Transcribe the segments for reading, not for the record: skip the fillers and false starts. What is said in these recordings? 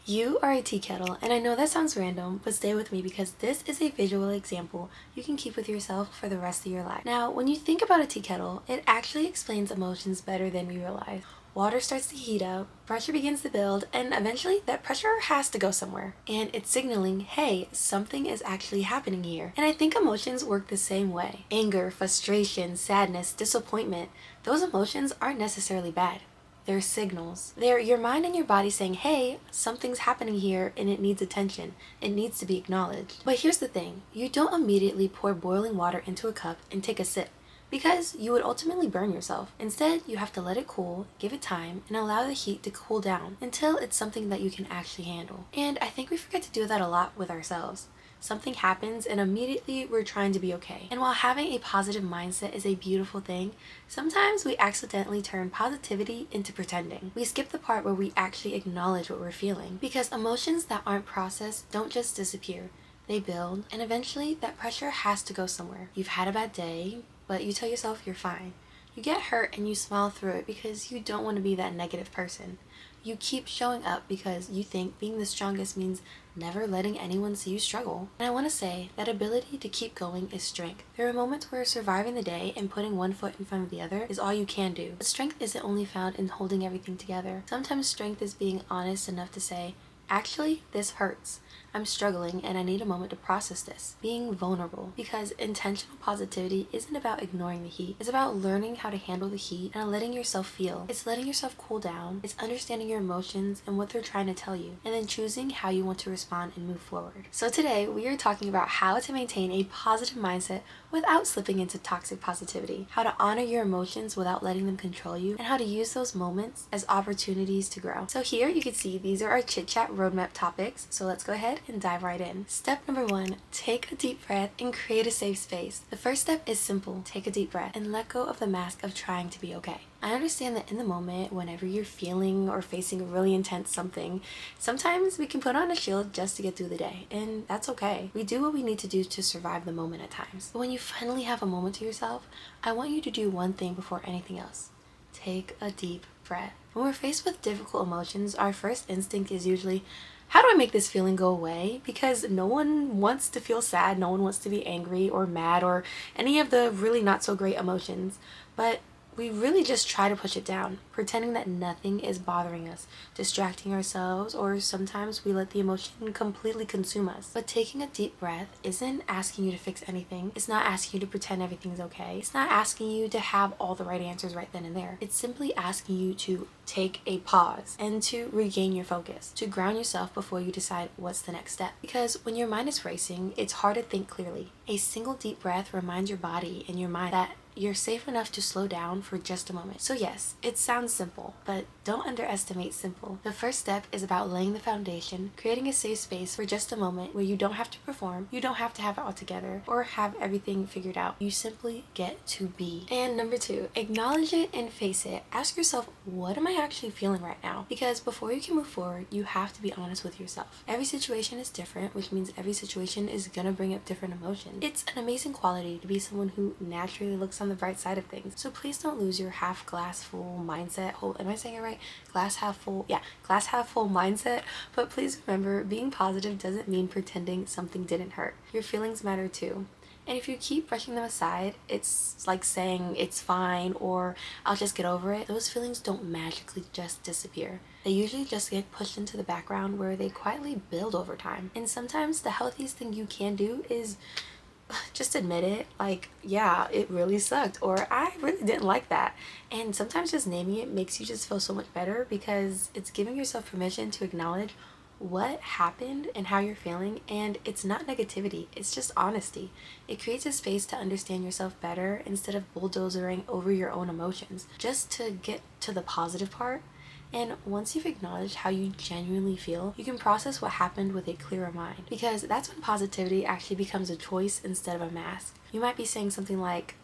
You are a tea kettle, and I know that sounds random, but stay with me because this is a visual example you can keep with yourself for the rest of your life. Now, when you think about a tea kettle, it actually explains emotions better than we realize. Water starts to heat up, pressure begins to build, and eventually that pressure has to go somewhere. And it's signaling, hey, something is actually happening here. And I think emotions work the same way. Anger, frustration, sadness, disappointment, those emotions aren't necessarily bad. They're signals. They're your mind and your body saying, hey, something's happening here and it needs attention. It needs to be acknowledged. But here's the thing. You don't immediately pour boiling water into a cup and take a sip, because you would ultimately burn yourself. Instead, you have to let it cool, give it time, and allow the heat to cool down until it's something that you can actually handle. And I think we forget to do that a lot with ourselves. Something happens and immediately we're trying to be okay. And while having a positive mindset is a beautiful thing, sometimes we accidentally turn positivity into pretending. We skip the part where we actually acknowledge what we're feeling, because emotions that aren't processed don't just disappear. They build, and eventually that pressure has to go somewhere. You've had a bad day, but you tell yourself you're fine. You get hurt and you smile through it because you don't want to be that negative person. You keep showing up because you think being the strongest means never letting anyone see you struggle. And I want to say that ability to keep going is strength. There are moments where surviving the day and putting one foot in front of the other is all you can do. But strength isn't only found in holding everything together. Sometimes strength is being honest enough to say, actually, this hurts. I'm struggling and I need a moment to process this. Being vulnerable, because intentional positivity isn't about ignoring the heat. It's about learning how to handle the heat and letting yourself feel. It's letting yourself cool down. It's understanding your emotions and what they're trying to tell you, and then choosing how you want to respond and move forward. So today we are talking about how to maintain a positive mindset without slipping into toxic positivity, how to honor your emotions without letting them control you, and how to use those moments as opportunities to grow. So here you can see these are our chit chat roadmap topics. So let's go ahead and dive right in. Step number 1, take a deep breath and create a safe space. The first step is simple. Take a deep breath and let go of the mask of trying to be okay. I understand that in the moment, whenever you're feeling or facing a really intense something, sometimes we can put on a shield just to get through the day, and that's okay. We do what we need to do to survive the moment at times. But when you finally have a moment to yourself, I want you to do one thing before anything else. Take a deep breath. When we're faced with difficult emotions, our first instinct is usually, how do I make this feeling go away? Because no one wants to feel sad, no one wants to be angry or mad or any of the really not so great emotions. But we really just try to push it down, pretending that nothing is bothering us, distracting ourselves, or sometimes we let the emotion completely consume us. But taking a deep breath isn't asking you to fix anything. It's not asking you to pretend everything's okay. It's not asking you to have all the right answers right then and there. It's simply asking you to take a pause and to regain your focus, to ground yourself before you decide what's the next step. Because when your mind is racing, it's hard to think clearly. A single deep breath reminds your body and your mind that you're safe enough to slow down for just a moment. So yes, it sounds simple, but don't underestimate simple. The first step is about laying the foundation, creating a safe space for just a moment where you don't have to perform, you don't have to have it all together, or have everything figured out. You simply get to be. And number 2, acknowledge it and face it. Ask yourself, what am I actually feeling right now? Because before you can move forward, you have to be honest with yourself. Every situation is different, which means every situation is gonna bring up different emotions. It's an amazing quality to be someone who naturally looks on the bright side of things. So please don't lose your half glass full mindset. Am I saying it right? Glass half full. Yeah, glass half full mindset. But please remember, being positive doesn't mean pretending something didn't hurt. Your feelings matter too. And if you keep brushing them aside, it's like saying it's fine or I'll just get over it. Those feelings don't magically just disappear. They usually just get pushed into the background where they quietly build over time. And sometimes the healthiest thing you can do is just admit it, like, yeah, it really sucked, or I really didn't like that. And sometimes just naming it makes you just feel so much better, because it's giving yourself permission to acknowledge what happened and how you're feeling. And it's not negativity, it's just honesty. It creates a space to understand yourself better instead of bulldozering over your own emotions. Just to get to the positive part, and once you've acknowledged how you genuinely feel, you can process what happened with a clearer mind. Because that's when positivity actually becomes a choice instead of a mask. You might be saying something like,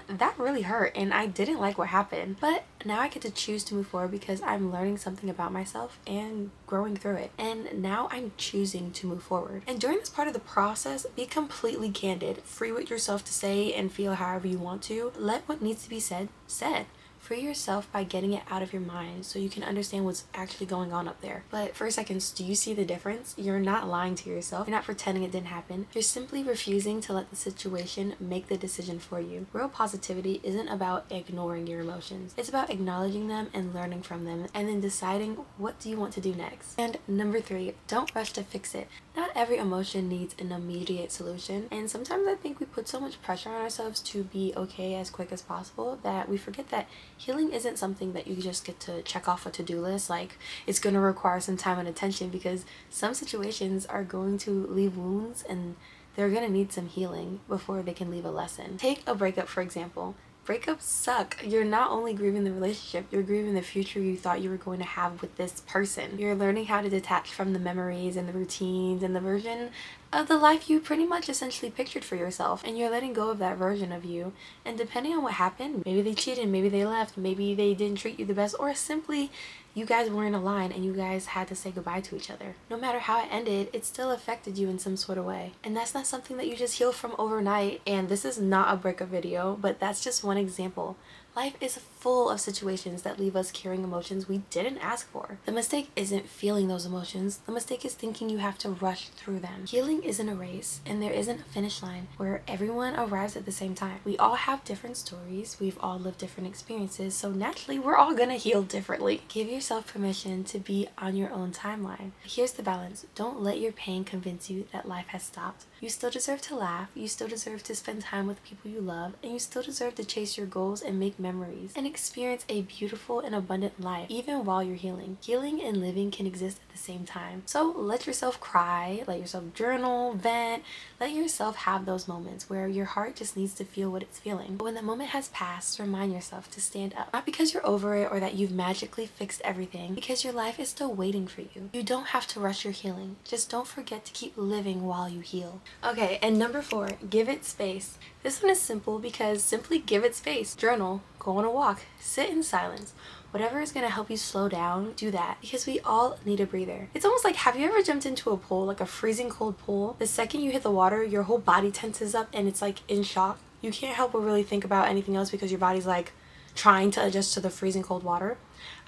that really hurt and I didn't like what happened, but now I get to choose to move forward because I'm learning something about myself and growing through it. And now I'm choosing to move forward. And during this part of the process, be completely candid. Free with yourself to say and feel however you want to. Let what needs to be said, said. Free yourself by getting it out of your mind so you can understand what's actually going on up there. But for a second, do you see the difference? You're not lying to yourself. You're not pretending it didn't happen. You're simply refusing to let the situation make the decision for you. Real positivity isn't about ignoring your emotions. It's about acknowledging them and learning from them, and then deciding what do you want to do next. And number 3, don't rush to fix it. Not every emotion needs an immediate solution, and sometimes I think we put so much pressure on ourselves to be okay as quick as possible that we forget that healing isn't something that you just get to check off a to-do list. Like, it's going to require some time and attention, because some situations are going to leave wounds and they're going to need some healing before they can leave a lesson. Take a breakup, for example. Breakups suck. You're not only grieving the relationship, you're grieving the future you thought you were going to have with this person. You're learning how to detach from the memories and the routines and the version of the life you pretty much essentially pictured for yourself, and you're letting go of that version of you. And depending on what happened, maybe they cheated, maybe they left, maybe they didn't treat you the best, or simply you guys weren't aligned and you guys had to say goodbye to each other. No matter how it ended, it still affected you in some sort of way. And that's not something that you just heal from overnight. And this is not a breakup video, but that's just one example. Life is full of situations that leave us carrying emotions we didn't ask for. The mistake isn't feeling those emotions. The mistake is thinking you have to rush through them. Healing isn't a race, and there isn't a finish line where everyone arrives at the same time. We all have different stories. We've all lived different experiences, so naturally we're all gonna heal differently. Give yourself permission to be on your own timeline. Here's the balance. Don't let your pain convince you that life has stopped. You still deserve to laugh, you still deserve to spend time with people you love, and you still deserve to chase your goals and make memories and experience a beautiful and abundant life even while you're healing. Healing and living can exist at the same time. So let yourself cry, let yourself journal, vent, let yourself have those moments where your heart just needs to feel what it's feeling. But when the moment has passed, remind yourself to stand up. Not because you're over it or that you've magically fixed everything, because your life is still waiting for you. You don't have to rush your healing. Just don't forget to keep living while you heal. Okay, and number 4, give it space. This one is simple because simply give it space. Journal, go on a walk, sit in silence. Whatever is going to help you slow down, do that, because we all need a breather. It's almost like, have you ever jumped into a pool, like a freezing cold pool? The second you hit the water, your whole body tenses up and it's like in shock. You can't help but really think about anything else because your body's like trying to adjust to the freezing cold water.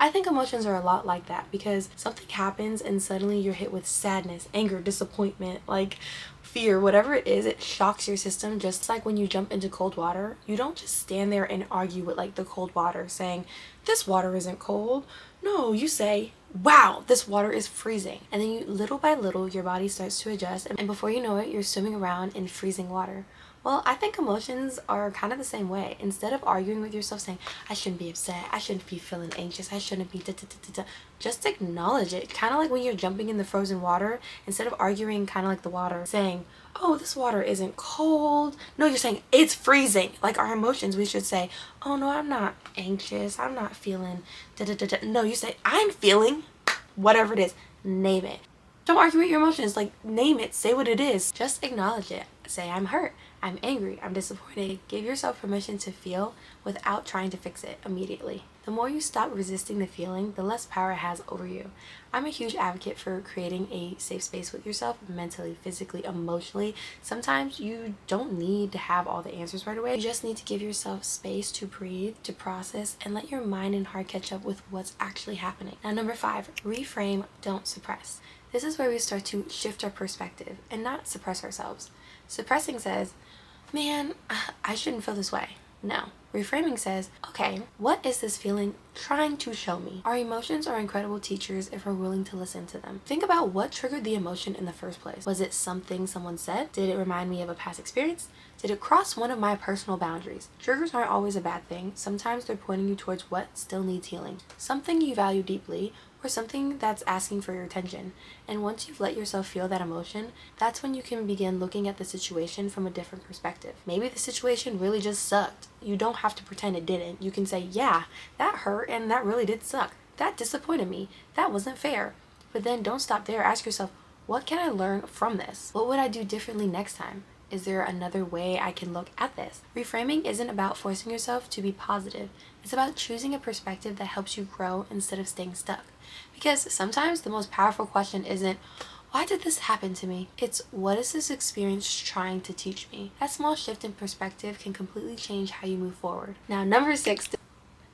I think emotions are a lot like that, because something happens and suddenly you're hit with sadness, anger, disappointment, like fear, whatever it is, it shocks your system. Just like when you jump into cold water, you don't just stand there and argue with like the cold water saying, this water isn't cold. No, you say, wow, this water is freezing. And then you, little by little, your body starts to adjust, and before you know it, you're swimming around in freezing water. Well, I think emotions are kind of the same way. Instead of arguing with yourself saying, I shouldn't be upset, I shouldn't be feeling anxious, I shouldn't be da-da-da-da-da, just acknowledge it. Kind of like when you're jumping in the frozen water, instead of arguing kind of like the water, saying, oh, this water isn't cold. No, you're saying, it's freezing. Like our emotions, we should say, oh no, I'm not anxious, I'm not feeling da-da-da-da. No, you say, I'm feeling whatever it is. Name it. Don't argue with your emotions. Like, name it. Say what it is. Just acknowledge it. Say, I'm hurt. I'm angry. I'm disappointed. Give yourself permission to feel without trying to fix it immediately. The more you stop resisting the feeling, the less power it has over you. I'm a huge advocate for creating a safe space with yourself, mentally, physically, emotionally. Sometimes you don't need to have all the answers right away. You just need to give yourself space to breathe, to process, and let your mind and heart catch up with what's actually happening. Now, number 5, reframe, don't suppress. This is where we start to shift our perspective and not suppress ourselves. Suppressing says, man, I shouldn't feel this way. No. Reframing says, okay, what is this feeling trying to show me? Our emotions are incredible teachers if we're willing to listen to them. Think about what triggered the emotion in the first place. Was it something someone said? Did it remind me of a past experience? Did it cross one of my personal boundaries? Triggers aren't always a bad thing. Sometimes they're pointing you towards what still needs healing. Something you value deeply, or something that's asking for your attention. And once you've let yourself feel that emotion, that's when you can begin looking at the situation from a different perspective. Maybe the situation really just sucked. You don't have to pretend it didn't. You can say, yeah, that hurt and that really did suck. That disappointed me. That wasn't fair. But then don't stop there. Ask yourself, what can I learn from this? What would I do differently next time? Is there another way I can look at this? Reframing isn't about forcing yourself to be positive. It's about choosing a perspective that helps you grow instead of staying stuck. Because sometimes the most powerful question isn't, why did this happen to me? It's, what is this experience trying to teach me? That small shift in perspective can completely change how you move forward. Now, number 6,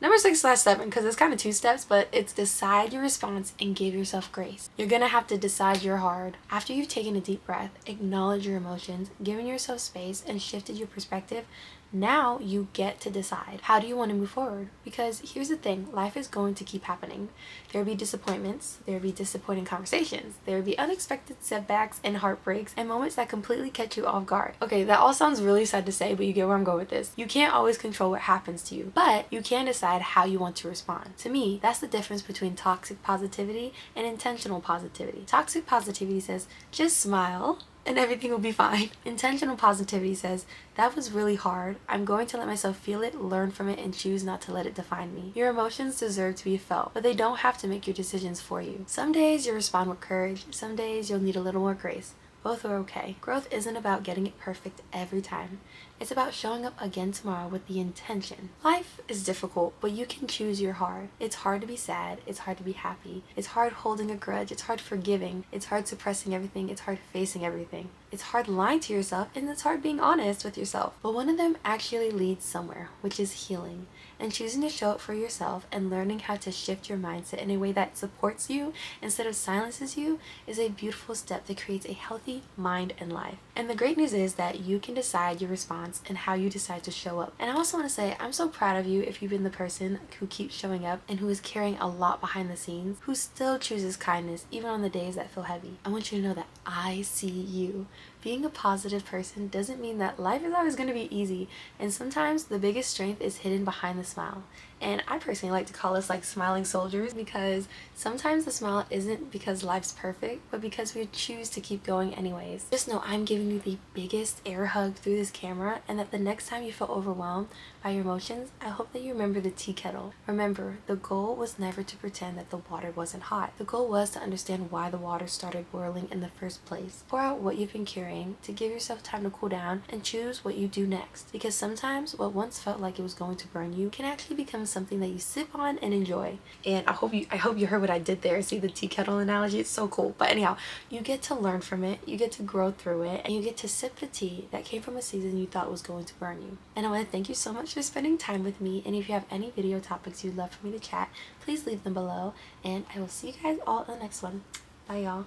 Number 6/7, because it's kind of 2 steps, but it's decide your response and give yourself grace. You're gonna have to decide your hard. After you've taken a deep breath, acknowledge your emotions, given yourself space, and shifted your perspective, now you get to decide. How do you want to move forward? Because here's the thing, life is going to keep happening. There will be disappointments, there will be disappointing conversations, there will be unexpected setbacks and heartbreaks and moments that completely catch you off guard. Okay, that all sounds really sad to say, but you get where I'm going with this. You can't always control what happens to you, but you can decide how you want to respond. To me, that's the difference between toxic positivity and intentional positivity. Toxic positivity says, just smile and everything will be fine. Intentional positivity says, that was really hard. I'm going to let myself feel it, learn from it, and choose not to let it define me. Your emotions deserve to be felt, but they don't have to make your decisions for you. Some days you'll respond with courage, some days you'll need a little more grace. Both are okay. Growth isn't about getting it perfect every time. It's about showing up again tomorrow with the intention. Life is difficult, but you can choose your hard. It's hard to be sad. It's hard to be happy. It's hard holding a grudge. It's hard forgiving. It's hard suppressing everything. It's hard facing everything. It's hard lying to yourself, and it's hard being honest with yourself. But one of them actually leads somewhere, which is healing. And choosing to show up for yourself and learning how to shift your mindset in a way that supports you instead of silences you is a beautiful step that creates a healthy mind and life. And the great news is that you can decide your response and how you decide to show up. And I also want to say, I'm so proud of you if you've been the person who keeps showing up and who is carrying a lot behind the scenes, who still chooses kindness even on the days that feel heavy. I want you to know that I see you. Being a positive person doesn't mean that life is always going to be easy, and sometimes the biggest strength is hidden behind the smile. And I personally like to call us like smiling soldiers, because sometimes the smile isn't because life's perfect, but because we choose to keep going anyways. Just know I'm giving you the biggest air hug through this camera, and that the next time you feel overwhelmed by your emotions, I hope that you remember the tea kettle. Remember, the goal was never to pretend that the water wasn't hot. The goal was to understand why the water started boiling in the first place. Pour out what you've been carrying to give yourself time to cool down and choose what you do next. Because sometimes what once felt like it was going to burn you can actually become something that you sip on and enjoy. And I hope you heard what I did there. See the tea kettle analogy? It's so cool. But anyhow, you get to learn from it, you get to grow through it, and you get to sip the tea that came from a season you thought was going to burn you. And I want to thank you so much for spending time with me. And if you have any video topics you'd love for me to chat, please leave them below. And I will see you guys all in the next one. Bye, y'all.